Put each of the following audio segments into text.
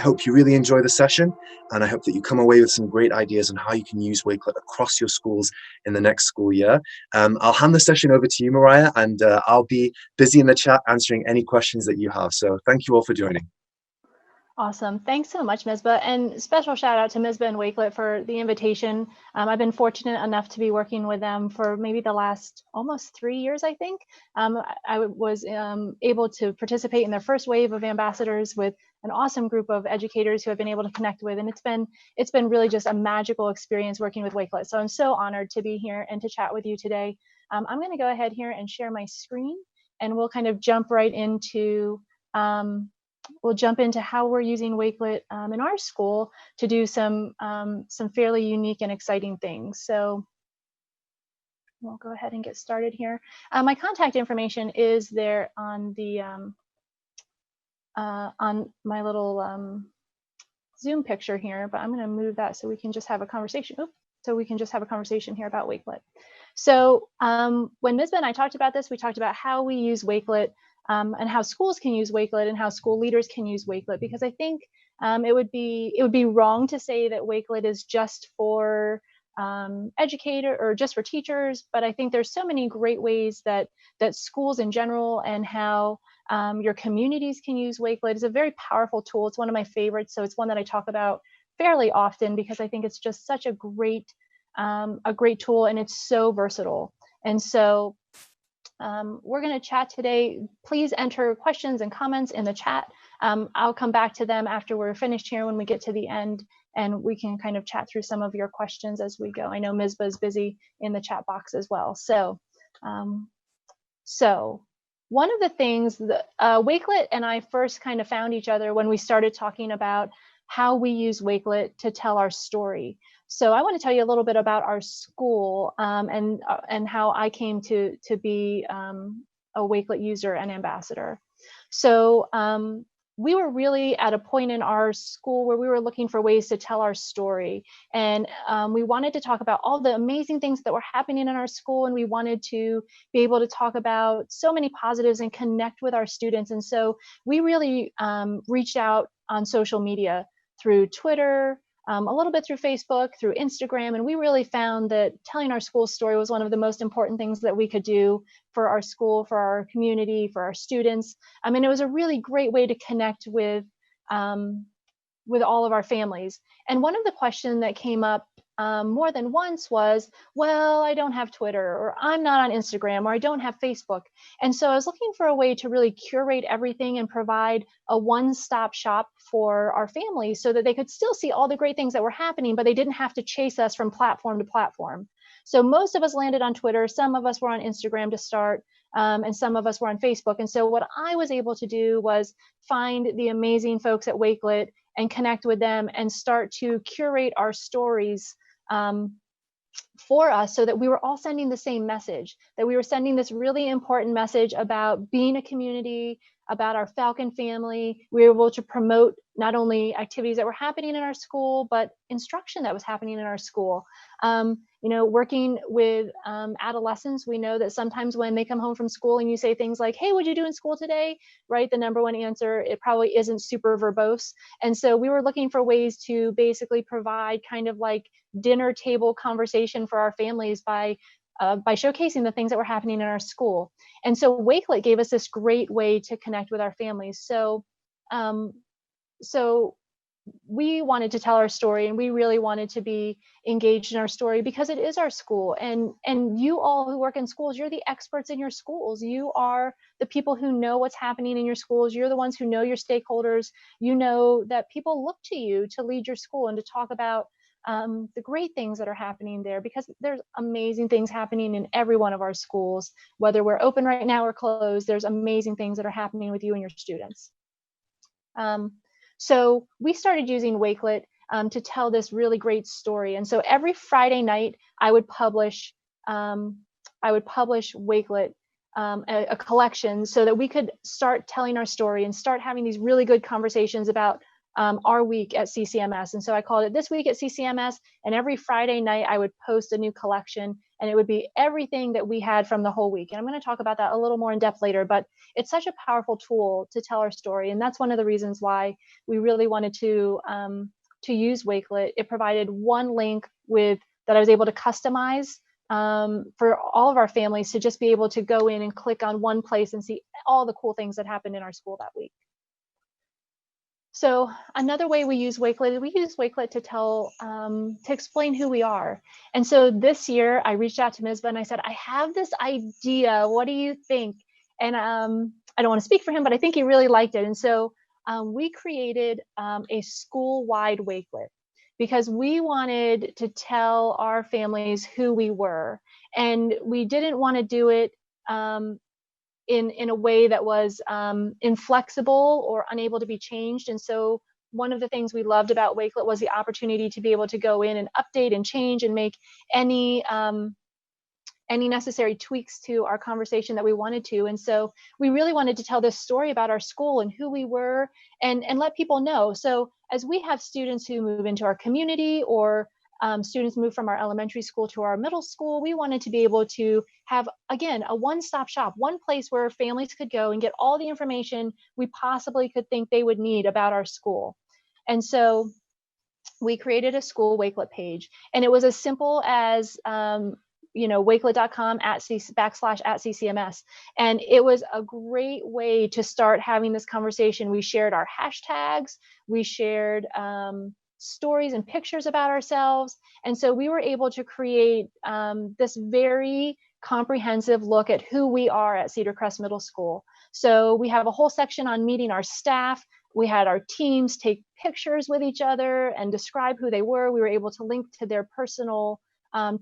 hope you really enjoy the session, and I hope that you come away with some great ideas on how you can use Wakelet across your schools in the next school year. I'll hand the session over to you, Mariah, and I'll be busy in the chat answering any questions that you have. So thank you all for joining. Awesome. Thanks so much, Misbah. And special shout out to Misbah and Wakelet for the invitation. I've been fortunate enough to be working with them for maybe the last almost 3 years, I think. I was able to participate in their first wave of ambassadors with an awesome group of educators who I've been able to connect with. And it's been really just a magical experience working with Wakelet. So I'm so honored to be here and to chat with you today. I'm going to go ahead here and share my screen, and we'll kind of jump right into we'll jump into how we're using Wakelet in our school to do some fairly unique and exciting things. So we'll go ahead and get started here. My contact information is there on the on my little Zoom picture here, but I'm going to move that so we can just have a conversation. Oops, so we can just have a conversation here about Wakelet. So when Misbah and I talked about this, we talked about how we use Wakelet. And how schools can use Wakelet and how school leaders can use Wakelet, because I think it would be wrong to say that Wakelet is just for educator or just for teachers. But I think there's so many great ways that schools in general and how your communities can use Wakelet. It's a very powerful tool. It's one of my favorites, so it's one that I talk about fairly often because I think it's just such a great tool, and it's so versatile. And so we're going to chat today. Please enter questions and comments in the chat. I'll come back to them after we're finished here when we get to the end, and we can kind of chat through some of your questions as we go. I know Misbah is busy in the chat box as well. So one of the things that Wakelet and I first kind of found each other when we started talking about how we use Wakelet to tell our story. So I want to tell you a little bit about our school and how I came to be a Wakelet user and ambassador. So we were really at a point in our school where we were looking for ways to tell our story. And we wanted to talk about all the amazing things that were happening in our school. And we wanted to be able to talk about so many positives and connect with our students. And so we really reached out on social media through Twitter, a little bit through Facebook, through Instagram, and we really found that telling our school story was one of the most important things that we could do for our school, for our community, for our students. I mean, it was a really great way to connect with all of our families. And one of the questions that came up more than once was, well, I don't have Twitter, or I'm not on Instagram, or I don't have Facebook. And so I was looking for a way to really curate everything and provide a one-stop shop for our families so that they could still see all the great things that were happening, but they didn't have to chase us from platform to platform. So most of us landed on Twitter, some of us were on Instagram to start, and some of us were on Facebook. And so what I was able to do was find the amazing folks at Wakelet and connect with them and start to curate our stories for us so that we were all sending the same message, that we were sending this really important message about being a community, about our Falcon family. We were able to promote not only activities that were happening in our school, but instruction that was happening in our school. Working with adolescents, we know that sometimes when they come home from school and you say things like, hey, what'd you do in school today? Right? The number one answer, it probably isn't super verbose. And so we were looking for ways to basically provide kind of like dinner table conversation for our families by showcasing the things that were happening in our school. And so Wakelet gave us this great way to connect with our families. So we wanted to tell our story, and we really wanted to be engaged in our story because it is our school. And you all who work in schools, you're the experts in your schools. You are the people who know what's happening in your schools. You're the ones who know your stakeholders. You know that people look to you to lead your school and to talk about the great things that are happening there, because there's amazing things happening in every one of our schools, whether we're open right now or closed. There's amazing things that are happening with you and your students. So we started using Wakelet to tell this really great story. And so every Friday night, I would publish Wakelet, a collection, so that we could start telling our story and start having these really good conversations about our week at CCMS. And so I called it This Week at CCMS. And every Friday night, I would post a new collection, and it would be everything that we had from the whole week. And I'm going to talk about that a little more in depth later, but it's such a powerful tool to tell our story. And that's one of the reasons why we really wanted to use Wakelet. It provided one link that I was able to customize for all of our families to just be able to go in and click on one place and see all the cool things that happened in our school that week. So another way we use Wakelet is we use Wakelet to explain who we are. And so this year I reached out to Mizba and I said, I have this idea. What do you think? And I don't want to speak for him, but I think he really liked it. And so we created a school-wide Wakelet because we wanted to tell our families who we were. And we didn't want to do it in a way that was inflexible or unable to be changed. And so one of the things we loved about Wakelet was the opportunity to be able to go in and update and change and make any necessary tweaks to our conversation that we wanted to. And so we really wanted to tell this story about our school and who we were and let people know. So as we have students who move into our community or students move from our elementary school to our middle school, we wanted to be able to have, again, a one-stop shop, one place where families could go and get all the information we possibly could think they would need about our school. And so we created a school Wakelet page, and it was as simple as wakelet.com /@CCMS. And it was a great way to start having this conversation. We shared our hashtags, we shared stories and pictures about ourselves. And so we were able to create this very comprehensive look at who we are at Cedar Crest Middle School. So we have a whole section on meeting our staff. We had our teams take pictures with each other and describe who they were. We were able to link to their personal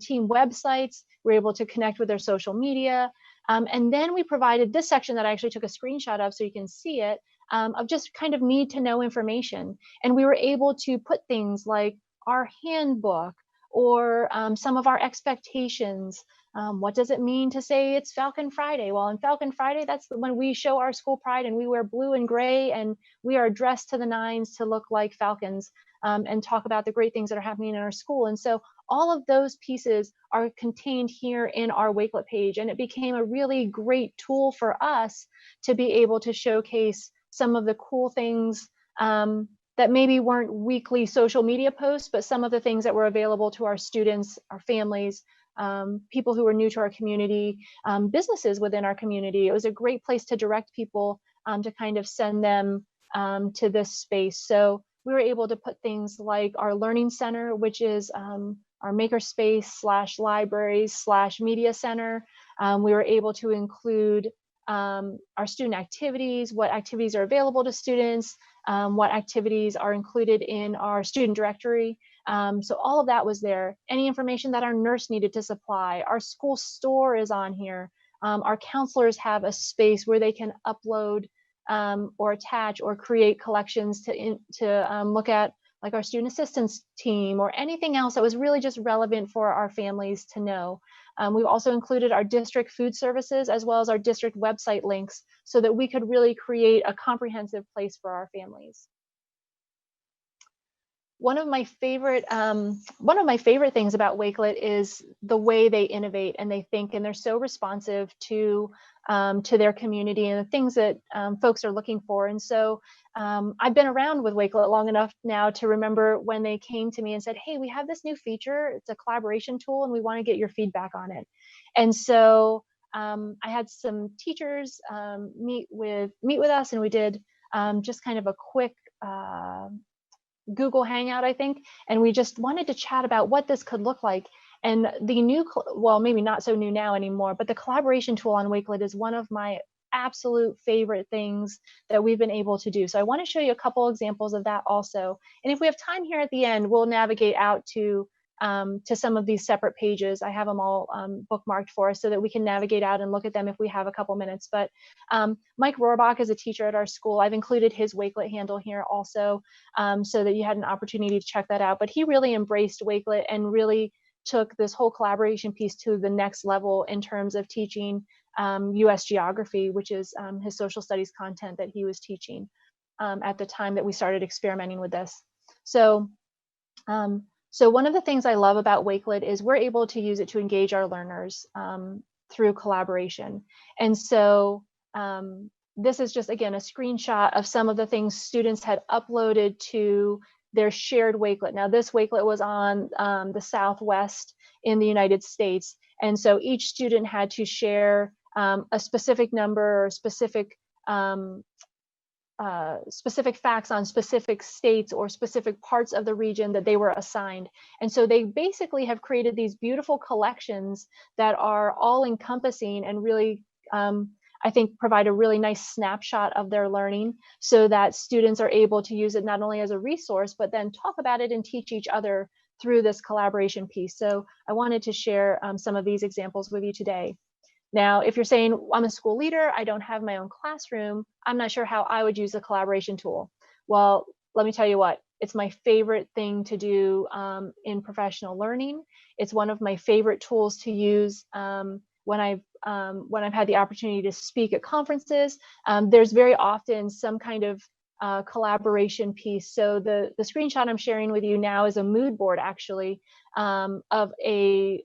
team websites. We were able to connect with their social media. And then we provided this section that I actually took a screenshot of so you can see it, of just kind of need to know information. And we were able to put things like our handbook or some of our expectations. What does it mean to say it's Falcon Friday? Well, on Falcon Friday, that's when we show our school pride and we wear blue and gray and we are dressed to the nines to look like Falcons and talk about the great things that are happening in our school. And so all of those pieces are contained here in our Wakelet page. And it became a really great tool for us to be able to showcase some of the cool things that maybe weren't weekly social media posts, but some of the things that were available to our students, our families, people who were new to our community, businesses within our community. It was a great place to direct people to kind of send them to this space. So we were able to put things like our Learning Center, which is our makerspace / libraries / media center. We were able to include our student activities, what activities are available to students, what activities are included in our student directory. So all of that was there. Any information that our nurse needed to supply. Our school store is on here. Our counselors have a space where they can upload or attach or create collections to look at, like our student assistance team or anything else that was really just relevant for our families to know. We've also included our district food services as well as our district website links so that we could really create a comprehensive place for our families. One of my favorite things about Wakelet is the way they innovate and they think, and they're so responsive to their community and the things that folks are looking for. And so I've been around with Wakelet long enough now to remember when they came to me and said, hey, we have this new feature. It's a collaboration tool and we want to get your feedback on it. And so I had some teachers meet with us, and we did just kind of a quick Google Hangout, I think, and we just wanted to chat about what this could look like. And the new, well, maybe not so new now anymore, but the collaboration tool on Wakelet is one of my absolute favorite things that we've been able to do. So I want to show you a couple examples of that also. And if we have time here at the end, we'll navigate out to some of these separate pages. I have them all bookmarked for us so that we can navigate out and look at them if we have a couple minutes. But Mike Rohrbach is a teacher at our school. I've included his Wakelet handle here also so that you had an opportunity to check that out. But he really embraced Wakelet and really took this whole collaboration piece to the next level in terms of teaching US geography, which is his social studies content that he was teaching. at the time that we started experimenting with this. So, so one of the things I love about Wakelet is we're able to use it to engage our learners through collaboration. And so this is just, again, a screenshot of some of the things students had uploaded to their shared Wakelet. Now, this Wakelet was on the Southwest in the United States. And so each student had to share a specific number or specific facts on specific states or specific parts of the region that they were assigned. And so they basically have created these beautiful collections that are all encompassing and really, I think, provide a really nice snapshot of their learning so that students are able to use it not only as a resource, but then talk about it and teach each other through this collaboration piece. So I wanted to share some of these examples with you today. Now, if you're saying, I'm a school leader, I don't have my own classroom, I'm not sure how I would use a collaboration tool. Well, let me tell you what, it's my favorite thing to do in professional learning. It's one of my favorite tools to use when I've had the opportunity to speak at conferences. There's very often some kind of collaboration piece. So the screenshot I'm sharing with you now is a mood board, actually, of a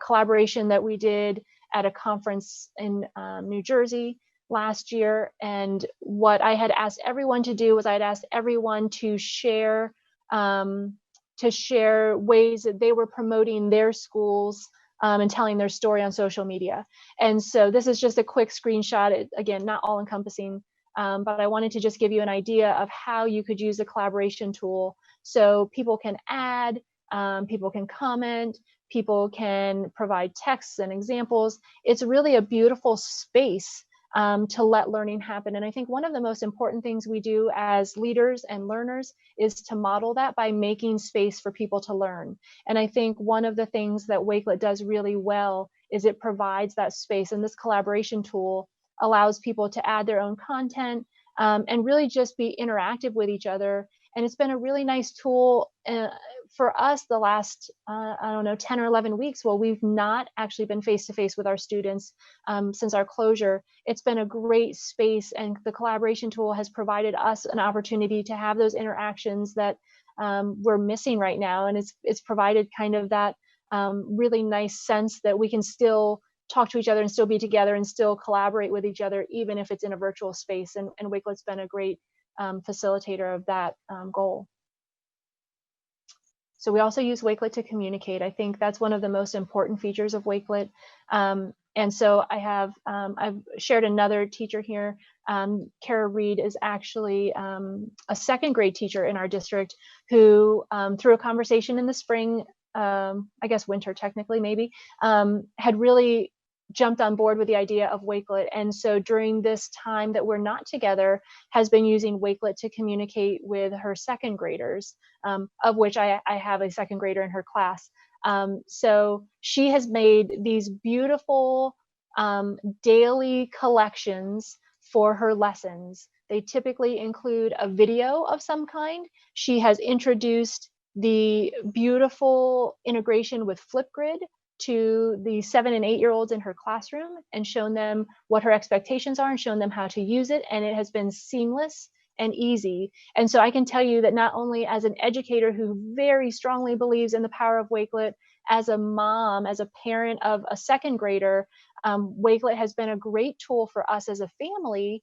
collaboration that we did at a conference in New Jersey last year. And what I had asked everyone to do was I had asked everyone to share ways that they were promoting their schools and telling their story on social media. And so this is just a quick screenshot, again, not all encompassing, but I wanted to just give you an idea of how you could use a collaboration tool. So people can add, people can comment, people can provide texts and examples. It's really a beautiful space to let learning happen. And I think one of the most important things we do as leaders and learners is to model that by making space for people to learn. And I think one of the things that Wakelet does really well is it provides that space. And this collaboration tool allows people to add their own content and really just be interactive with each other. And it's been a really nice tool for us the last, I don't know, 10 or 11 weeks. Well, we've not actually been face-to-face with our students since our closure. It's been a great space, and the collaboration tool has provided us an opportunity to have those interactions that we're missing right now. And it's provided kind of that really nice sense that we can still talk to each other and still be together and still collaborate with each other, even if it's in a virtual space. And Wakelet's been a great facilitator of that goal. So we also use Wakelet to communicate. I think that's one of the most important features of Wakelet. And so I've shared another teacher here. Kara Reed is actually a second grade teacher in our district who, through a conversation in the spring, I guess winter technically maybe, had really jumped on board with the idea of Wakelet. And so during this time that we're not together, has been using Wakelet to communicate with her second graders, of which I have a second grader in her class. So she has made these beautiful daily collections for her lessons. They typically include a video of some kind. She has introduced the beautiful integration with Flipgrid to the 7 and 8-year-olds in her classroom and shown them what her expectations are and shown them how to use it. And it has been seamless and easy. And so I can tell you that not only as an educator who very strongly believes in the power of Wakelet, as a mom, as a parent of a second grader, Wakelet has been a great tool for us as a family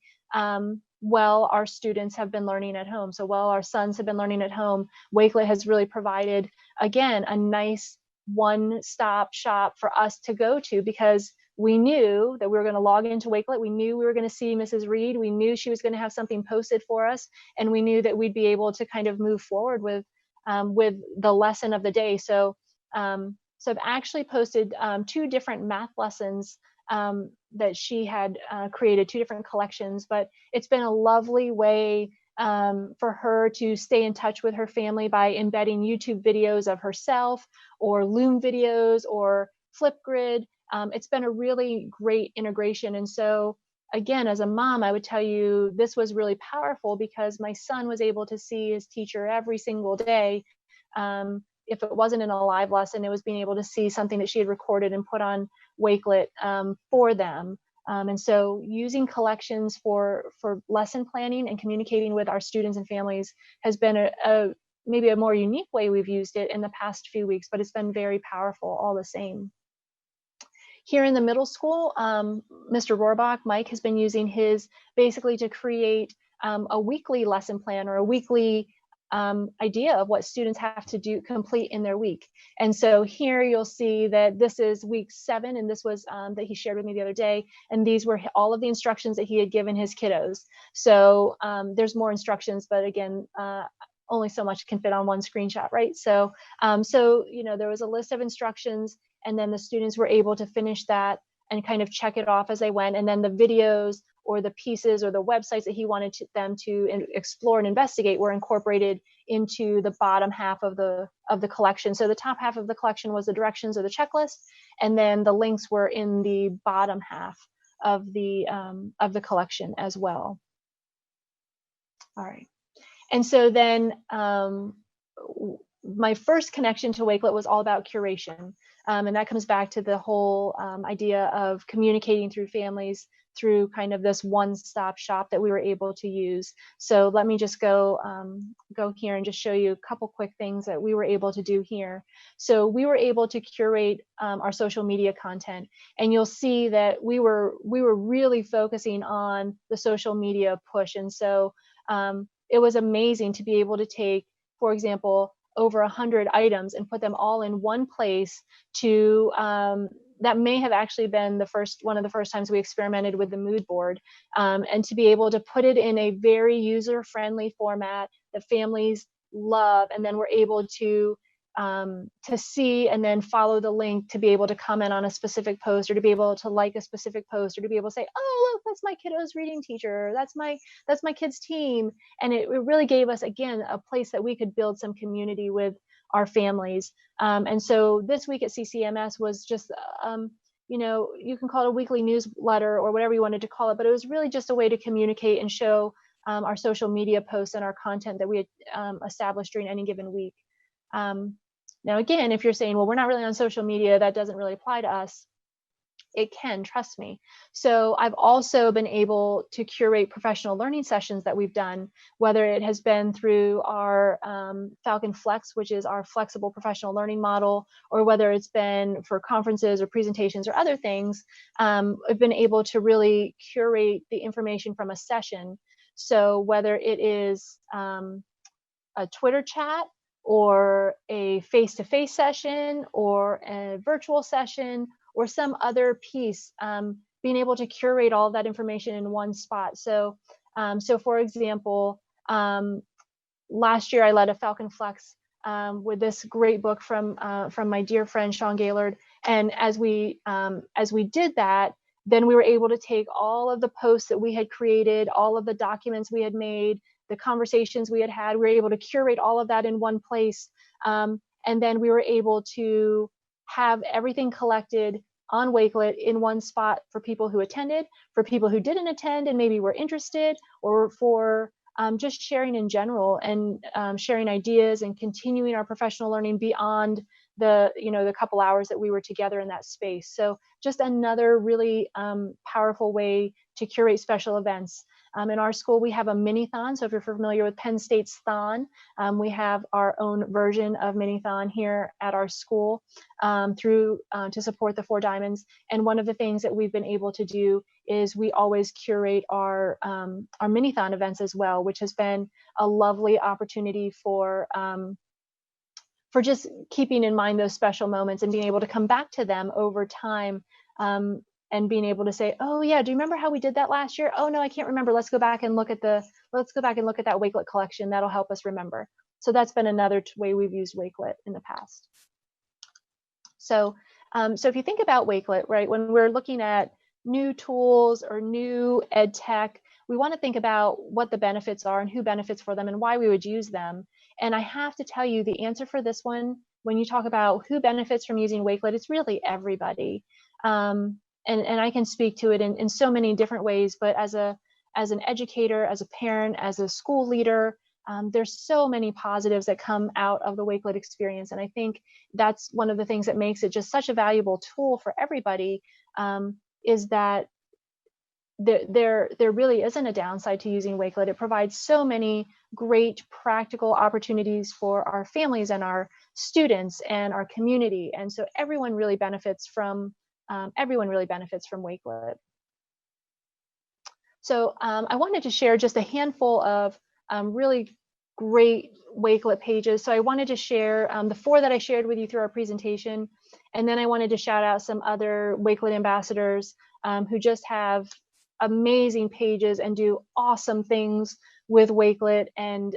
while our students have been learning at home. So while our sons have been learning at home, Wakelet has really provided, again, a nice one-stop shop for us to go to, because we knew that we were going to log into Wakelet. We knew we were going to see Mrs. Reed. We knew she was going to have something posted for us, and we knew that we'd be able to kind of move forward with the lesson of the day. So I've actually posted 2 different math lessons that she had created, 2 different collections, but it's been a lovely way for her to stay in touch with her family by embedding YouTube videos of herself or Loom videos or Flipgrid. It's been a really great integration. And so again, as a mom, I would tell you this was really powerful because my son was able to see his teacher every single day. If it wasn't in a live lesson, it was being able to see something that she had recorded and put on Wakelet for them. And so using collections for lesson planning and communicating with our students and families has been maybe a more unique way we've used it in the past few weeks, but it's been very powerful all the same. Here in the middle school, Mr. Rohrbach, Mike, has been using his basically to create a weekly lesson plan or a weekly idea of what students have to complete in their week. And so here you'll see that this is week 7, and this was that he shared with me the other day, and these were all of the instructions that he had given his kiddos. So there's more instructions, but again, only so much can fit on one screenshot, right? So, there was a list of instructions, and then the students were able to finish that and kind of check it off as they went. And then the videos or the pieces or the websites that he wanted them to explore and investigate were incorporated into the bottom half of the collection. So the top half of the collection was the directions or the checklist, and then the links were in the bottom half of the collection as well. All right. And so then my first connection to Wakelet was all about curation. And that comes back to the whole idea of communicating through families through kind of this one-stop shop that we were able to use. So let me just go here and just show you a couple quick things that we were able to do here. So we were able to curate our social media content, and you'll see that we were really focusing on the social media push. And so it was amazing to be able to take, for example, over 100 items and put them all in one place to that may have actually been one of the first times we experimented with the mood board, and to be able to put it in a very user-friendly format that families love, and then we're able to see and then follow the link to be able to comment on a specific post, or to be able to like a specific post, or to be able to say, oh, look, that's my kiddo's reading teacher, that's my kid's team. And it really gave us, again, a place that we could build some community with our families. And so this week at CCMS was just, you can call it a weekly newsletter or whatever you wanted to call it, but it was really just a way to communicate and show our social media posts and our content that we had established during any given week. Now, again, if you're saying, well, we're not really on social media, that doesn't really apply to us, it can, trust me. So I've also been able to curate professional learning sessions that we've done, whether it has been through our Falcon Flex, which is our flexible professional learning model, or whether it's been for conferences or presentations or other things. I've been able to really curate the information from a session. So whether it is a Twitter chat, or a face-to-face session, or a virtual session, or some other piece, being able to curate all of that information in one spot. So, for example, last year I led a Falcon Flex with this great book from my dear friend Sean Gaylord, and as we did that, then we were able to take all of the posts that we had created, all of the documents we had made, the conversations we had, we were able to curate all of that in one place. And then we were able to have everything collected on Wakelet in one spot for people who attended, for people who didn't attend and maybe were interested, or for just sharing in general, and sharing ideas and continuing our professional learning beyond the couple hours that we were together in that space. So just another really powerful way to curate special events. In our school, we have a mini-thon. So if you're familiar with Penn State's Thon, we have our own version of mini-thon here at our school to support the Four Diamonds. And one of the things that we've been able to do is we always curate our mini-thon events as well, which has been a lovely opportunity for just keeping in mind those special moments and being able to come back to them over time. And being able to say, oh yeah, do you remember how we did that last year? Oh no, I can't remember. Let's go back and look at that Wakelet collection. That'll help us remember. So that's been another way we've used Wakelet in the past. So if you think about Wakelet, right, when we're looking at new tools or new ed tech, we want to think about what the benefits are and who benefits for them and why we would use them. And I have to tell you, the answer for this one, when you talk about who benefits from using Wakelet, it's really everybody. And I can speak to it in so many different ways, but as an educator, as a parent, as a school leader, there's so many positives that come out of the Wakelet experience. And I think that's one of the things that makes it just such a valuable tool for everybody, is that there really isn't a downside to using Wakelet. It provides so many great practical opportunities for our families and our students and our community, and so everyone really benefits from Wakelet. So I wanted to share just a handful of really great Wakelet pages. So I wanted to share the 4 that I shared with you through our presentation, and then I wanted to shout out some other Wakelet ambassadors who just have amazing pages and do awesome things with Wakelet and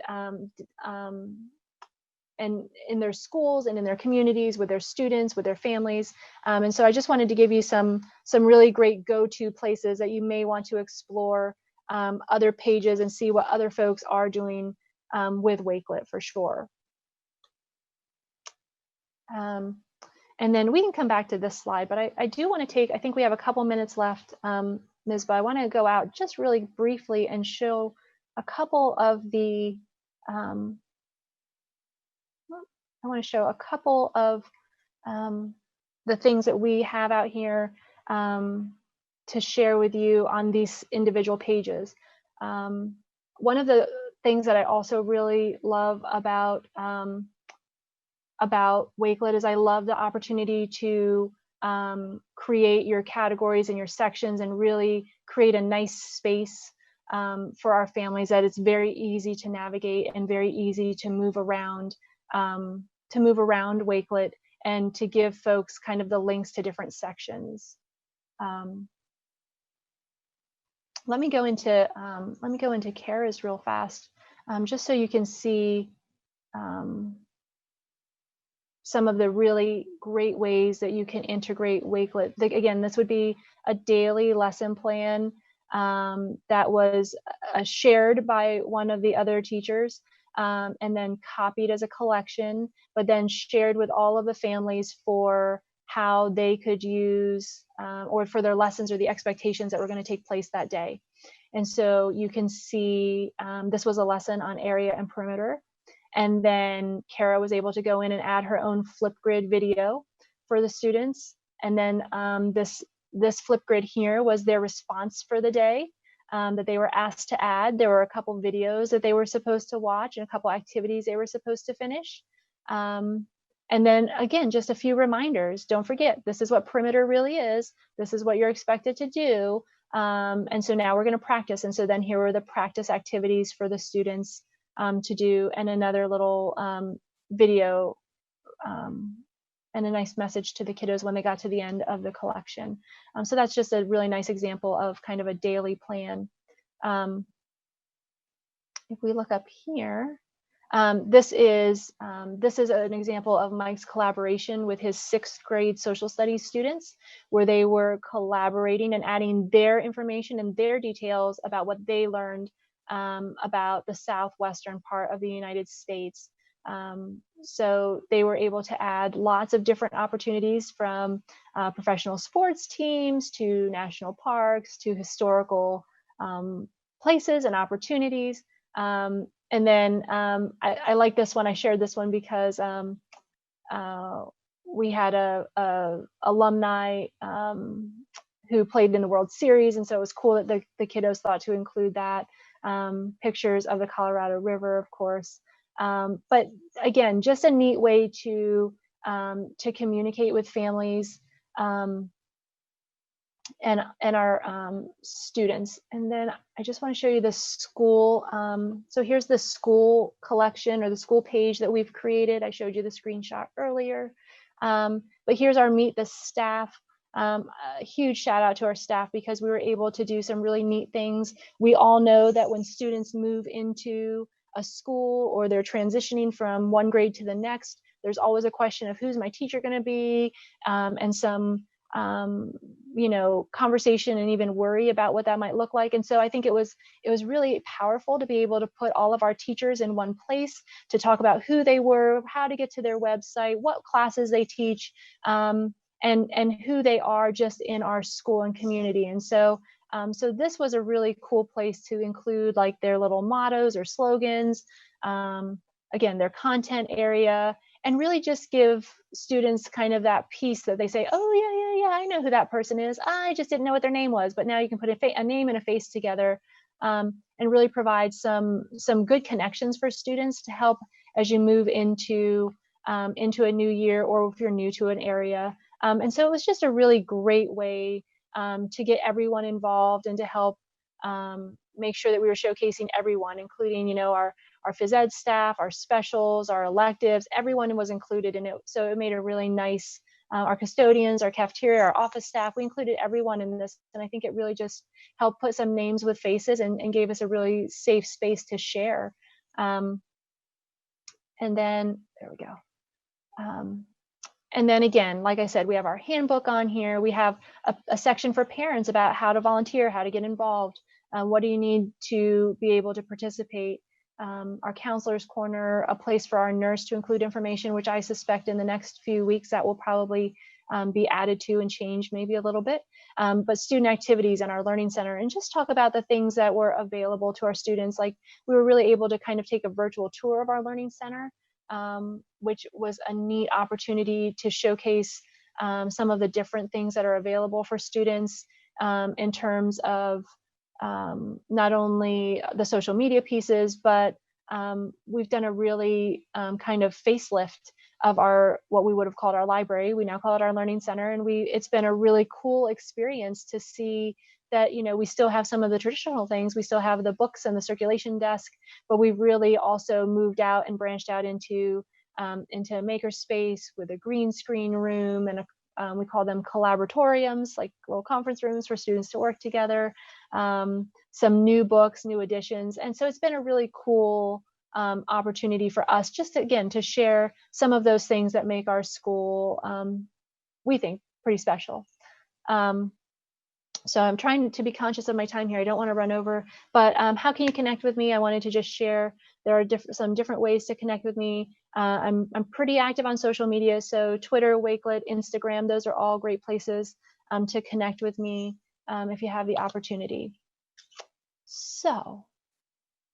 in their schools and in their communities, with their students, with their families. And so I just wanted to give you some really great go-to places that you may want to explore other pages and see what other folks are doing with Wakelet for sure. And then we can come back to this slide, but I do want to I think we have a couple minutes left, Ms. I want to go out just really briefly and show a couple of the I want to show a couple of the things that we have out here to share with you on these individual pages. One of the things that I also really love about Wakelet is I love the opportunity to create your categories and your sections and really create a nice space for our families that it's very easy to navigate and very easy to move around Wakelet and to give folks kind of the links to different sections. Let me go into Kara's real fast, just so you can see some of the really great ways that you can integrate Wakelet. Again, this would be a daily lesson plan that was shared by one of the other teachers and then copied as a collection, but then shared with all of the families for how they could use or for their lessons or the expectations that were going to take place that day. And so you can see this was a lesson on area and perimeter. And then Kara was able to go in and add her own Flipgrid video for the students. And then this Flipgrid here was their response for the day that they were asked to add. There were a couple videos that they were supposed to watch and a couple activities they were supposed to finish. And then again, just a few reminders. Don't forget, this is what perimeter really is. This is what you're expected to do. And so now we're going to practice. And so then here were the practice activities for the students to do, and another little video and a nice message to the kiddos when they got to the end of the collection. So that's just a really nice example of kind of a daily plan. If we look up here, this is an example of Mike's collaboration with his 6th grade social studies students, where they were collaborating and adding their information and their details about what they learned about the southwestern part of the United States. So they were able to add lots of different opportunities, from professional sports teams to national parks to historical places and opportunities. And then I like this one. I shared this one because we had a alumni who played in the World Series, and so it was cool that the kiddos thought to include that. Pictures of the Colorado River, of course. But again, just a neat way to communicate with families and our students. And then I just want to show you the school. So here's the school collection, or the school page that we've created. I showed you the screenshot earlier. But here's our Meet the Staff. A huge shout out to our staff, because we were able to do some really neat things. We all know that when students move into a school or they're transitioning from one grade to the next, there's always a question of who's my teacher going to be, and some conversation and even worry about what that might look like. And so I think it was really powerful to be able to put all of our teachers in one place to talk about who they were, how to get to their website, what classes they teach, and who they are just in our school and community. And so so this was a really cool place to include like their little mottos or slogans, again, their content area, and really just give students kind of that piece that they say, oh yeah, I know who that person is. I just didn't know what their name was. But now you can put a name and a face together, and really provide some good connections for students to help as you move into a new year, or if you're new to an area. And so it was just a really great way to get everyone involved and to help make sure that we were showcasing everyone, including, our phys ed staff, our specials, our electives. Everyone was included in it. So it made a really nice, our custodians, our cafeteria, our office staff, we included everyone in this. And I think it really just helped put some names with faces, and gave us a really safe space to share. And then, there we go. And then again, like I said, we have our handbook on here. We have a section for parents about how to volunteer, how to get involved. What do you need to be able to participate? Our counselor's corner, a place for our nurse to include information, which I suspect in the next few weeks that will probably be added to and changed maybe a little bit. But student activities and our learning center, and just talk about the things that were available to our students. Like, we were really able to kind of take a virtual tour of our learning center, which was a neat opportunity to showcase some of the different things that are available for students, in terms of not only the social media pieces, but we've done a really kind of facelift of what we would have called our library. We now call it our learning center, and it's been a really cool experience to see that, we still have some of the traditional things. We still have the books and the circulation desk, but we've really also moved out and branched out into a makerspace with a green screen room, and we call them collaboratoriums, like little conference rooms for students to work together. Some new books, new editions. And so it's been a really cool opportunity for us, just again, to share some of those things that make our school, we think, pretty special. So I'm trying to be conscious of my time here. I don't want to run over, but how can you connect with me? I wanted to just share, there are some different ways to connect with me. I'm pretty active on social media, so Twitter, Wakelet, Instagram, those are all great places to connect with me if you have the opportunity. So,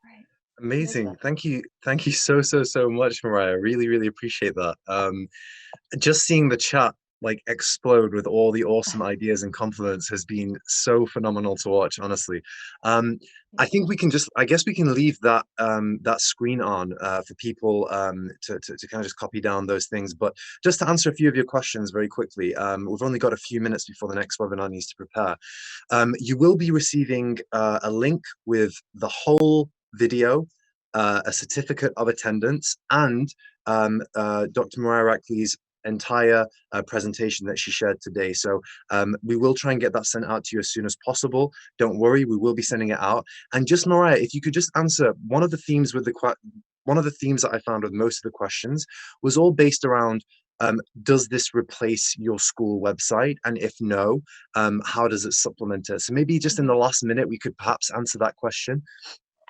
right. Amazing. Thank you. Thank you so, so, so much, Mariah. Really, really appreciate that. Just seeing the chat like explode with all the awesome ideas and compliments has been so phenomenal to watch, honestly. I think I guess we can leave that that screen on for people to kind of just copy down those things. But just to answer a few of your questions very quickly, we've only got a few minutes before the next webinar needs to prepare. You will be receiving a link with the whole video, a certificate of attendance, and Dr. Mariah Rackley's entire presentation that she shared today. So we will try and get that sent out to you as soon as possible. Don't worry, we will be sending it out. And just, Mariah, if you could just answer one of the themes that I found with most of the questions was all based around, does this replace your school website? And if no, how does it supplement it? So maybe just in the last minute, we could perhaps answer that question.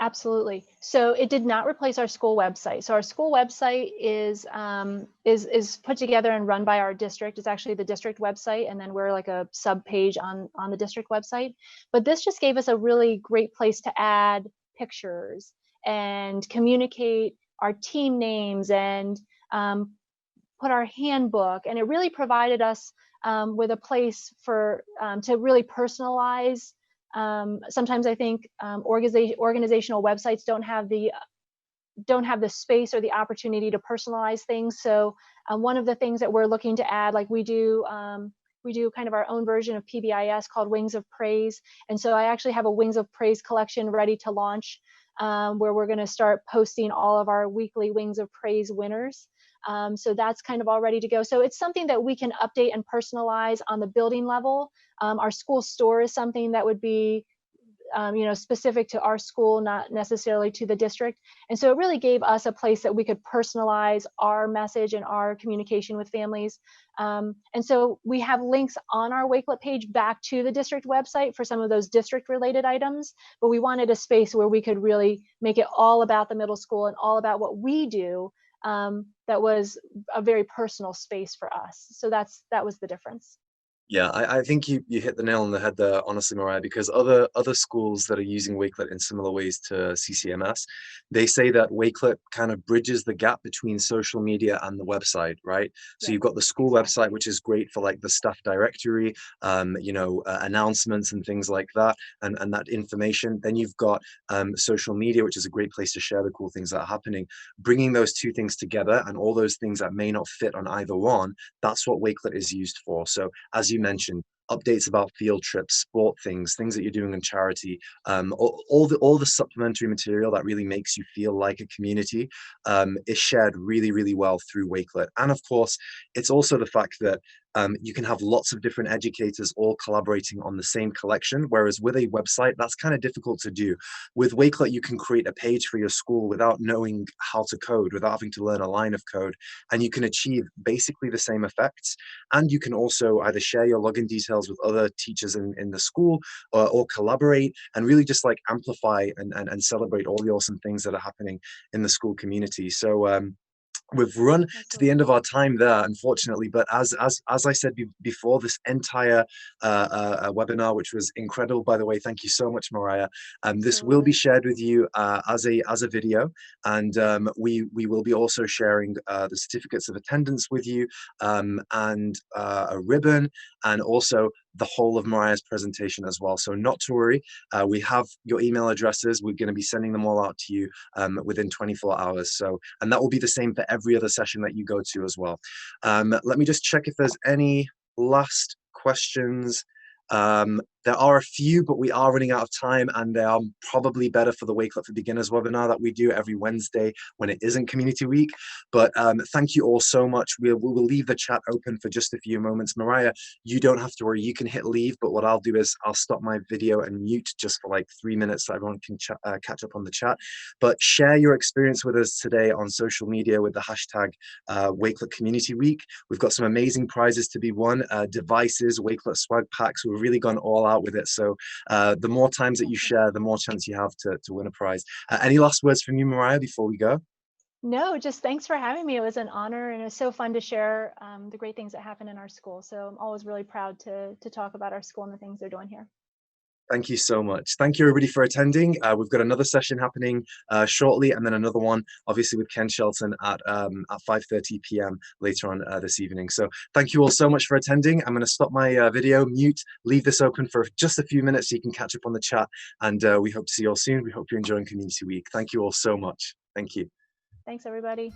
Absolutely. So it did not replace our school website. So our school website is put together and run by our district. It's actually the district website, and then we're like a sub page on the district website. But this just gave us a really great place to add pictures and communicate our team names and put our handbook. And it really provided us with a place for to really personalize. Sometimes I think organizational websites don't have the space or the opportunity to personalize things. So one of the things that we're looking to add, like we do kind of our own version of PBIS called Wings of Praise. And so I actually have a Wings of Praise collection ready to launch, where we're going to start posting all of our weekly Wings of Praise winners. So that's kind of all ready to go. So it's something that we can update and personalize on the building level. Our school store is something that would be specific to our school, not necessarily to the district. And so it really gave us a place that we could personalize our message and our communication with families. And so we have links on our Wakelet page back to the district website for some of those district related items, but we wanted a space where we could really make it all about the middle school and all about what we do. That was a very personal space for us. So that was the difference. Yeah, I think you hit the nail on the head there, honestly, Mariah, because other schools that are using Wakelet in similar ways to CCMS, they say that Wakelet kind of bridges the gap between social media and the website, right? So you've Yes, got the school website, exactly. which is great for like the staff directory, announcements and things like that, and that information. Then you've got social media, which is a great place to share the cool things that are happening. Bringing those two things together and all those things that may not fit on either one, that's what Wakelet is used for. So as you Yes. mentioned, updates about field trips, sport things that you're doing in charity, all the supplementary material that really makes you feel like a community is shared really, really well through Wakelet. And of course, it's also the fact that you can have lots of different educators all collaborating on the same collection, whereas with a website, that's kind of difficult to do. With Wakelet, you can create a page for your school without knowing how to code, without having to learn a line of code, and you can achieve basically the same effects. And you can also either share your login details with other teachers in the school, or collaborate and really just like amplify and celebrate all the awesome things that are happening in the school community. So we've run to the end Absolutely. of our time there, unfortunately. But as I said before, this entire webinar, which was incredible, by the way, thank you so much, Mariah. This will be Absolutely. shared with you as a video, and we will be also sharing the certificates of attendance with you, and a ribbon, and also the whole of Mariah's presentation as well. So not to worry, we have your email addresses. We're going to be sending them all out to you within 24 hours. So, and that will be the same for every other session that you go to as well. Let me just check if there's any last questions. There are a few, but we are running out of time, and they are probably better for the Wakelet for Beginners webinar that we do every Wednesday when it isn't Community Week. But thank you all so much. We will leave the chat open for just a few moments. Mariah, you don't have to worry. You can hit leave, but what I'll do is I'll stop my video and mute just for like 3 minutes so everyone can catch up on the chat. But share your experience with us today on social media with the hashtag Wakelet Community Week. We've got some amazing prizes to be won, devices, Wakelet swag packs. We've really gone all out with it. So the more times that you Awesome. share, the more chance you have to win a prize. Any last words from you, Mariah, before we go? No, just thanks for having me. It was an honor, and it was so fun to share the great things that happen in our school. So I'm always really proud to talk about our school and the things they're doing here. Thank you so much. Thank you, everybody, for attending. We've got another session happening shortly, and then another one, obviously, with Ken Shelton at 5:30 p.m. later on this evening. So thank you all so much for attending. I'm going to stop my video, mute, leave this open for just a few minutes so you can catch up on the chat, and we hope to see you all soon. We hope you're enjoying Community Week. Thank you all so much. Thank you. Thanks, everybody.